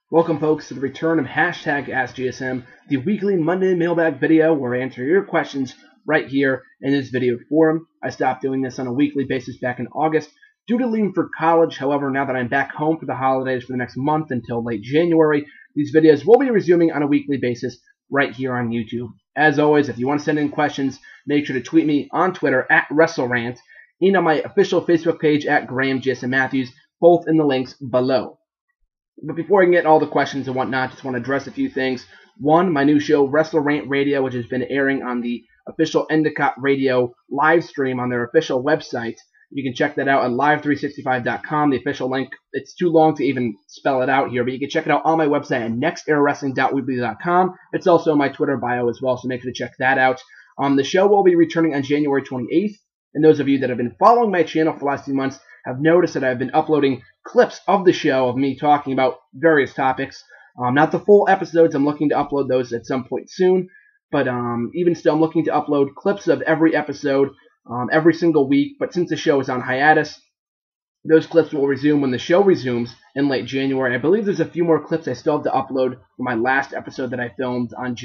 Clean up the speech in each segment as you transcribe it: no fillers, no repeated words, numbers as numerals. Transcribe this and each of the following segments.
Welcome, folks, to the return of hashtag AskGSM, the weekly Monday mailbag video where I answer your questions right here in this video forum. I stopped doing this on a weekly basis back in August due to leaving for college. However, now that I'm back home for the holidays for the next month until late January, these videos will be resuming on a weekly basis right here on YouTube. As always, if you want to send in questions, make sure to tweet me on Twitter at WrestleRant and on my official Facebook page at GrahamGSMMatthews, both in the links below. But before I can get all the questions and whatnot, just want to address a few things. One, my new show, Wrestle Rant Radio, which has been airing on the official Endicott Radio live stream on their official website. You can check that out at live365.com. The official link, it's too long to even spell it out here, but you can check it out on my website at nextairwrestling.weebly.com. It's also in my Twitter bio as well, so make sure to check that out. The show will be returning on January 28th, and those of you that have been following my channel for the last few months have noticed that I've been uploading clips of the show of me talking about various topics. Not the full episodes. I'm looking to upload those at some point soon. But even still, I'm looking to upload clips of every episode every single week. But since the show is on hiatus, those clips will resume when the show resumes in late January. I believe there's a few more clips I still have to upload for my last episode that I filmed on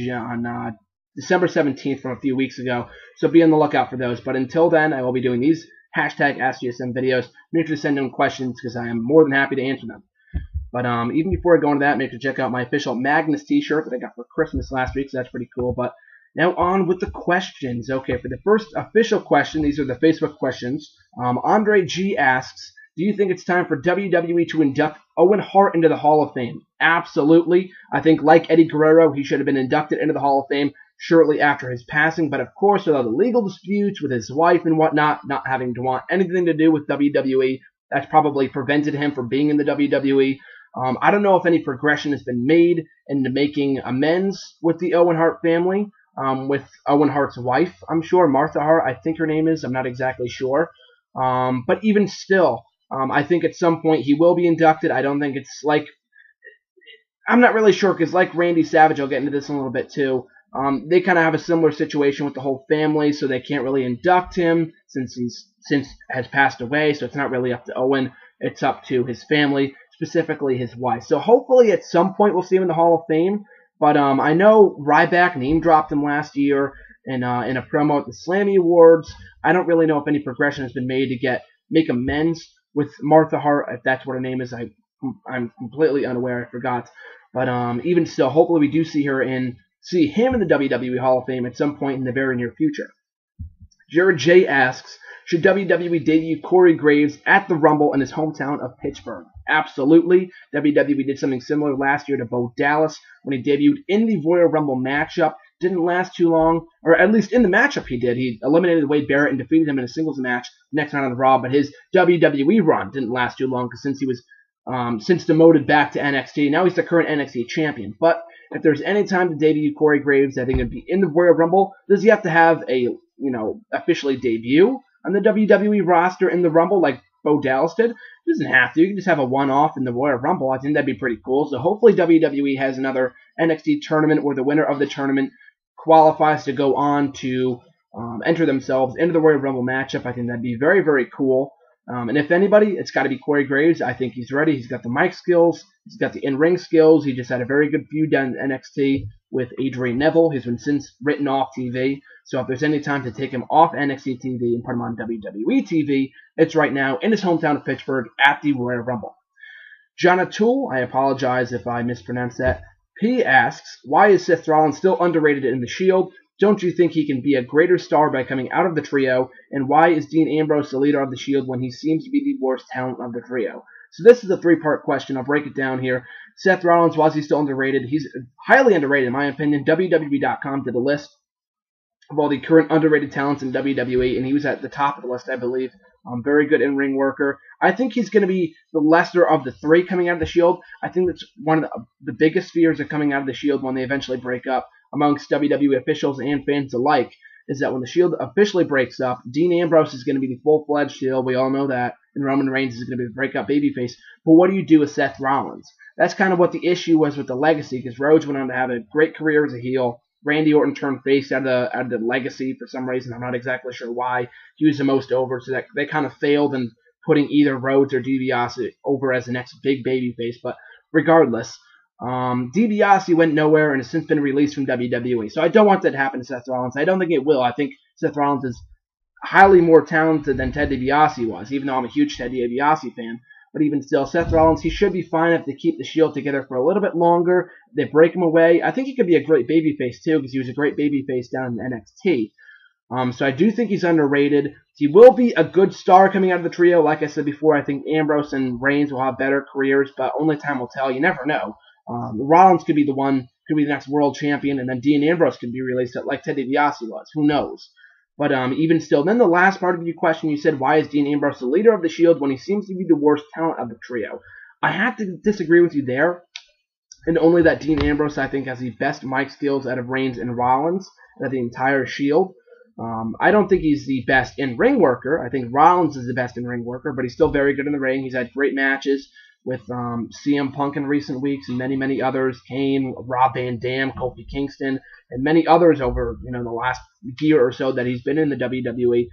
December 17th from a few weeks ago. So be on the lookout for those. But until then, I will be doing these hashtag AskGSM videos. Make sure to send in questions because I am more than happy to answer them. But even before I go into that, make sure to check out my official Magnus t-shirt that I got for Christmas last week, so that's pretty cool. But now on with the questions. Okay, for the first official question, these are the Facebook questions. Andre G asks, do you think it's time for WWE to induct Owen Hart into the Hall of Fame? Absolutely. I think, like Eddie Guerrero, he should have been inducted into the Hall of Fame shortly after his passing, but of course with all the legal disputes with his wife and whatnot, not having to want anything to do with WWE, that's probably prevented him from being in the WWE. I don't know if any progression has been made into making amends with the Owen Hart family, with Owen Hart's wife, I'm sure, Martha Hart, I think her name is, I'm not exactly sure. But even still, I think at some point he will be inducted. I don't think it's like, I'm not really sure, because like Randy Savage, I'll get into this in a little bit too, they kind of have a similar situation with the whole family, so they can't really induct him since has passed away. So it's not really up to Owen; it's up to his family, specifically his wife. So hopefully, at some point, we'll see him in the Hall of Fame. But I know Ryback name dropped him last year in a promo at the Slammy Awards. I don't really know if any progression has been made to make amends with Martha Hart, if that's what her name is. I'm completely unaware. I forgot. But even still, hopefully, we do see him in the WWE Hall of Fame at some point in the very near future. Jared J asks, should WWE debut Corey Graves at the Rumble in his hometown of Pittsburgh? Absolutely. WWE did something similar last year to Bo Dallas when he debuted in the Royal Rumble matchup. Didn't last too long, or at least in the matchup he did. He eliminated Wade Barrett and defeated him in a singles match next night on the Raw, but his WWE run didn't last too long because since he was since demoted back to NXT, now he's the current NXT champion. But if there's any time to debut Corey Graves, I think it'd be in the Royal Rumble. Does he have to have a, officially debut on the WWE roster in the Rumble like Bo Dallas did? He doesn't have to. You can just have a one-off in the Royal Rumble. I think that'd be pretty cool. So hopefully WWE has another NXT tournament where the winner of the tournament qualifies to go on to enter themselves into the Royal Rumble matchup. I think that'd be very, very cool. And if anybody, it's got to be Corey Graves. I think he's ready. He's got the mic skills. He's got the in-ring skills. He just had a very good feud down in NXT with Adrian Neville. He's been since written off TV. So if there's any time to take him off NXT TV and put him on WWE TV, it's right now in his hometown of Pittsburgh at the Royal Rumble. John O'Toole, I apologize if I mispronounced that. He asks, why is Seth Rollins still underrated in the Shield? Don't you think he can be a greater star by coming out of the trio? And why is Dean Ambrose the leader of the Shield when he seems to be the worst talent of the trio? So this is a three-part question. I'll break it down here. Seth Rollins, why is he still underrated? He's highly underrated in my opinion. WWE.com did a list of all the current underrated talents in WWE, and he was at the top of the list, I believe. Very good in-ring worker. I think he's going to be the lesser of the three coming out of the Shield. I think that's one of the biggest fears of coming out of the Shield when they eventually break up amongst WWE officials and fans alike, is that when the Shield officially breaks up, Dean Ambrose is going to be the full-fledged heel. We all know that. And Roman Reigns is going to be the breakup babyface. But what do you do with Seth Rollins? That's kind of what the issue was with the legacy, because Rhodes went on to have a great career as a heel. Randy Orton turned face out of the legacy for some reason. I'm not exactly sure why. He was the most over, so that they kind of failed in putting either Rhodes or DiBiase over as the next big babyface. But regardless, DiBiase went nowhere and has since been released from WWE. So I don't want that to happen to Seth Rollins. I don't think it will. I think Seth Rollins is highly more talented than Ted DiBiase was, even though I'm a huge Ted DiBiase fan. But even still, Seth Rollins, he should be fine if they keep the Shield together for a little bit longer. They break him away. I think he could be a great babyface, too, because he was a great babyface down in NXT. So I do think he's underrated. He will be a good star coming out of the trio. Like I said before, I think Ambrose and Reigns will have better careers, but only time will tell. You never know. Rollins could be the next world champion, and then Dean Ambrose could be released like Ted DiBiase was. Who knows? But even still, then the last part of your question, you said, why is Dean Ambrose the leader of the Shield when he seems to be the worst talent of the trio? I have to disagree with you there, and only that Dean Ambrose, I think, has the best mic skills out of Reigns and Rollins out of the entire Shield. I don't think he's the best in-ring worker. I think Rollins is the best in-ring worker, but he's still very good in the ring. He's had great matches with CM Punk in recent weeks and many, many others. Kane, Rob Van Dam, Kofi Kingston, and many others over the last year or so that he's been in the WWE.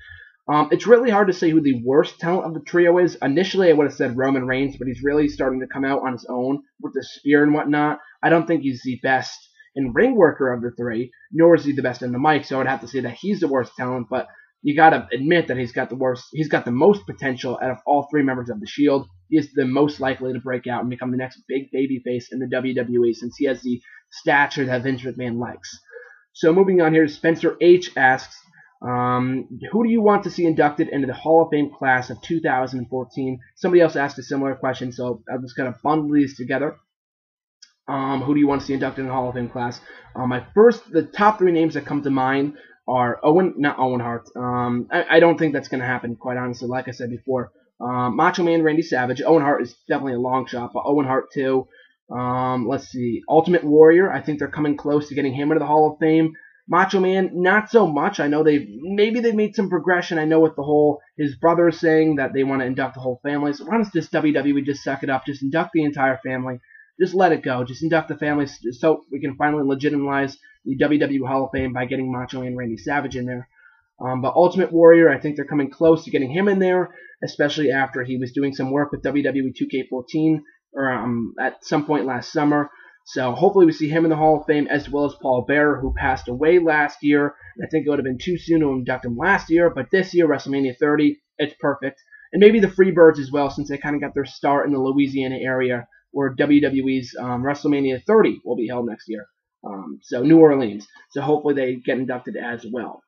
It's really hard to say who the worst talent of the trio is. Initially, I would have said Roman Reigns, but he's really starting to come out on his own with the spear and whatnot. I don't think he's the best in-ring worker of the three, nor is he the best in the mic, so I would have to say that he's the worst talent, but you gotta admit that he's got the most potential out of all three members of the Shield. He is the most likely to break out and become the next big babyface in the WWE since he has the stature that Vince McMahon likes. So moving on here, Spencer H. asks, who do you want to see inducted into the Hall of Fame class of 2014? Somebody else asked a similar question, so I'm just going to bundle these together. Who do you want to see inducted in the Hall of Fame class? The top three names that come to mind are not Owen Hart. I don't think that's going to happen, quite honestly. Like I said before, Macho Man Randy Savage. Owen Hart is definitely a long shot, but Owen Hart too. Let's see, Ultimate Warrior. I think they're coming close to getting him into the Hall of Fame. Macho Man, not so much. I know they've made some progression. I know with his brother saying that they want to induct the whole family. So why don't this WWE just suck it up? Just induct the entire family. Just let it go. Just induct the family so we can finally legitimize the WWE Hall of Fame by getting Macho Man Randy Savage in there. But Ultimate Warrior, I think they're coming close to getting him in there, especially after he was doing some work with WWE 2K14 at some point last summer. So hopefully we see him in the Hall of Fame, as well as Paul Bearer, who passed away last year. I think it would have been too soon to induct him last year, but this year, WrestleMania 30, it's perfect. And maybe the Freebirds as well, since they kind of got their start in the Louisiana area, where WWE's WrestleMania 30 will be held next year. So New Orleans. So hopefully they get inducted as well.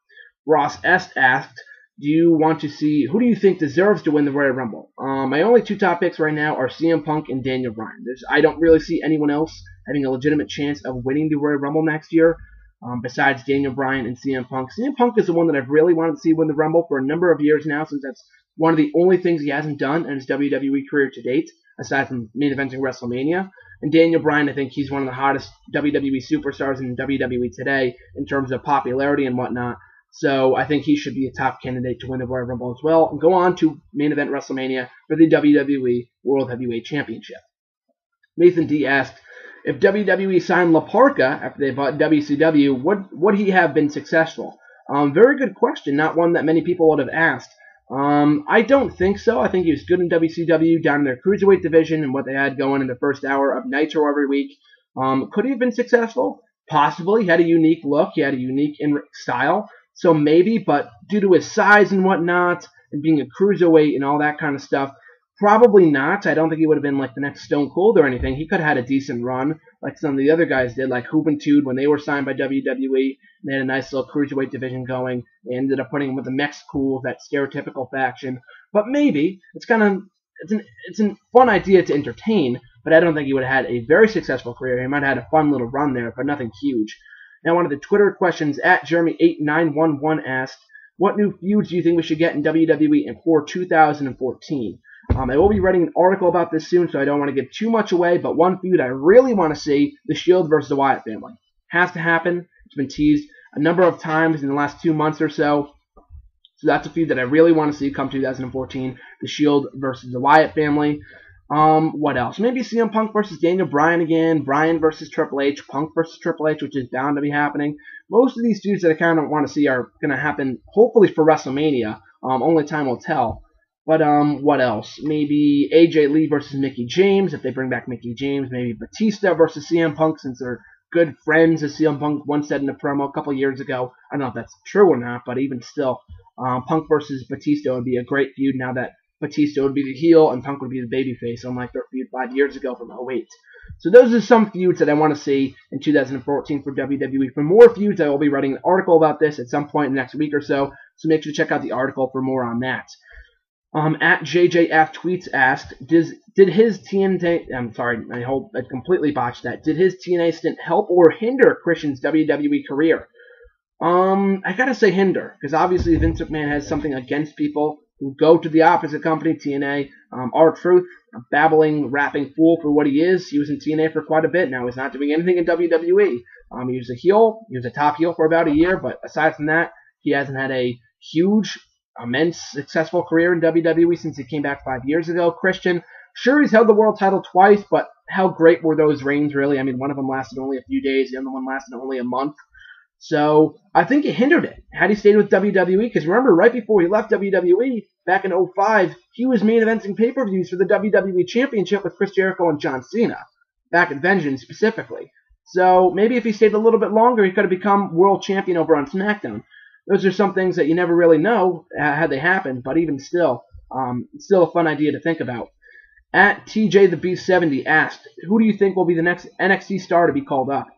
Ross S. asked, who do you think deserves to win the Royal Rumble? My only two top picks right now are CM Punk and Daniel Bryan. I don't really see anyone else having a legitimate chance of winning the Royal Rumble next year besides Daniel Bryan and CM Punk. CM Punk is the one that I've really wanted to see win the Rumble for a number of years now, since that's one of the only things he hasn't done in his WWE career to date, aside from main eventing WrestleMania. And Daniel Bryan, I think he's one of the hottest WWE superstars in WWE today in terms of popularity and whatnot. So I think he should be a top candidate to win the Royal Rumble as well and go on to main event WrestleMania for the WWE World Heavyweight Championship. Nathan D. asked, if WWE signed La Parka after they bought WCW, would he have been successful? Very good question, not one that many people would have asked. I don't think so. I think he was good in WCW, down in their Cruiserweight division and what they had going in the first hour of Nitro every week. Could he have been successful? Possibly. He had a unique look. He had a unique in-ring style. So maybe, but due to his size and whatnot, and being a Cruiserweight and all that kind of stuff, probably not. I don't think he would have been like the next Stone Cold or anything. He could have had a decent run, like some of the other guys did, like Juventud when they were signed by WWE. They had a nice little Cruiserweight division going. They ended up putting him with the Mexicools, that stereotypical faction. But maybe. It's a fun idea to entertain, but I don't think he would have had a very successful career. He might have had a fun little run there, but nothing huge. Now, one of the Twitter questions at Jeremy8911 asked, what new feuds do you think we should get in WWE for 2014? I will be writing an article about this soon, so I don't want to give too much away, but one feud I really want to see, the Shield versus the Wyatt family. Has to happen. It's been teased a number of times in the last 2 months or so. So that's a feud that I really want to see come 2014, the Shield versus the Wyatt family. What else? Maybe CM Punk versus Daniel Bryan again, Bryan versus Triple H, Punk versus Triple H, which is bound to be happening. Most of these feuds that I kind of want to see are going to happen, hopefully for WrestleMania. Only time will tell. But what else? Maybe AJ Lee versus Mickie James, if they bring back Mickie James. Maybe Batista versus CM Punk, since they're good friends, as CM Punk once said in a promo a couple years ago. I don't know if that's true or not, but even still, Punk versus Batista would be a great feud now that Batista would be the heel and Punk would be the babyface, unlike their feud 5 years ago from 2008. So those are some feuds that I want to see in 2014 for WWE. For more feuds, I will be writing an article about this at some point in the next week or so make sure to check out the article for more on that. At JJF Tweets asked, did his TNA, I'm sorry, I hope I completely botched that. Did his TNA stint help or hinder Christian's WWE career? I gotta say hinder, because obviously Vince McMahon has something against people who go to the opposite company, TNA. R-Truth, a babbling, rapping fool for what he is. He was in TNA for quite a bit now. He's not doing anything in WWE. He was a heel. He was a top heel for about a year, but aside from that, he hasn't had a huge, immense, successful career in WWE since he came back 5 years ago. Christian, sure, he's held the world title twice, but how great were those reigns, really? I mean, one of them lasted only a few days. The other one lasted only a month. So I think it hindered it had he stayed with WWE, because remember, right before he left WWE, back in 2005, he was main eventing pay-per-views for the WWE Championship with Chris Jericho and John Cena, back at Vengeance specifically. So maybe if he stayed a little bit longer, he could have become world champion over on SmackDown. Those are some things that you never really know had they happened, but even still, it's still a fun idea to think about. At TJ the B70 asked, who do you think will be the next NXT star to be called up?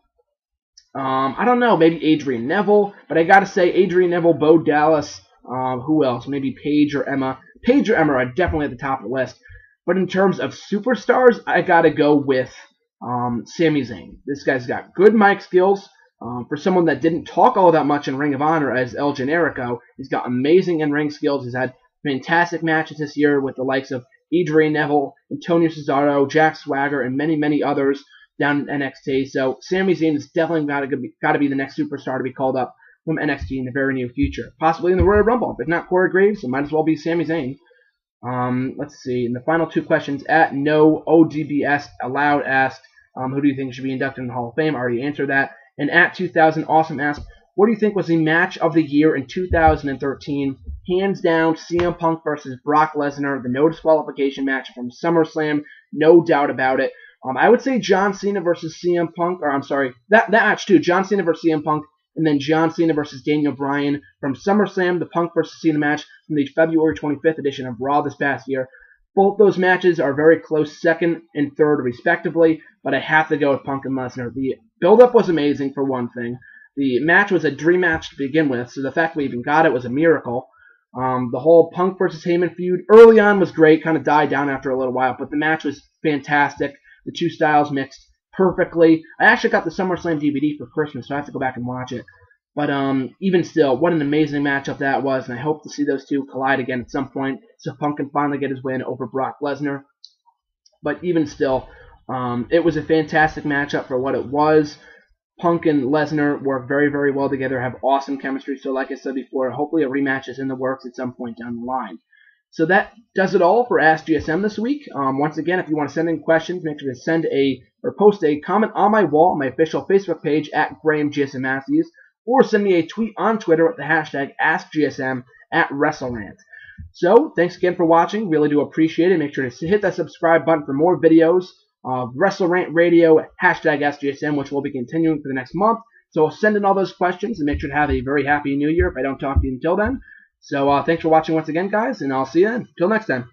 I don't know, maybe Adrian Neville, but I gotta say Adrian Neville, Bo Dallas, who else? Maybe Paige or Emma. Paige or Emma are definitely at the top of the list. But in terms of superstars, I gotta go with Sami Zayn. This guy's got good mic skills. For someone that didn't talk all that much in Ring of Honor as El Generico, he's got amazing in-ring skills. He's had fantastic matches this year with the likes of Adrian Neville, Antonio Cesaro, Jack Swagger, and many, many others down in NXT. So Sami Zayn is definitely got to be the next superstar to be called up from NXT in the very near future. Possibly in the Royal Rumble. If not Corey Graves, it might as well be Sami Zayn. Let's see. In the final two questions, at No ODBS Allowed asked, who do you think should be inducted in the Hall of Fame? I already answered that. And at 2000 Awesome asked, what do you think was the match of the year in 2013? Hands down, CM Punk versus Brock Lesnar, the no disqualification match from SummerSlam, no doubt about it. I would say John Cena versus CM Punk, or I'm sorry, that match too, John Cena versus CM Punk, and then John Cena versus Daniel Bryan from SummerSlam, the Punk versus Cena match from the February 25th edition of Raw this past year. Both those matches are very close second and third respectively, but I have to go with Punk and Lesnar. The build-up was amazing for one thing. The match was a dream match to begin with, so the fact we even got it was a miracle. The whole Punk versus Heyman feud early on was great, kind of died down after a little while, but the match was fantastic. The two styles mixed perfectly. I actually got the SummerSlam DVD for Christmas, so I have to go back and watch it. But even still, what an amazing matchup that was, and I hope to see those two collide again at some point so Punk can finally get his win over Brock Lesnar. But even still, it was a fantastic matchup for what it was. Punk and Lesnar work very, very well together, have awesome chemistry, so like I said before, hopefully a rematch is in the works at some point down the line. So that does it all for Ask GSM this week. Once again, if you want to send in questions, make sure to send or post a comment on my wall, my official Facebook page at Graham GSM Matthews, or send me a tweet on Twitter with the hashtag AskGSM at WrestleRant. So, thanks again for watching. Really do appreciate it. Make sure to hit that subscribe button for more videos of WrestleRant Radio, hashtag AskGSM, which we'll be continuing for the next month. So send in all those questions and make sure to have a very happy new year if I don't talk to you until then. So thanks for watching once again, guys, and I'll see you then. Till next time.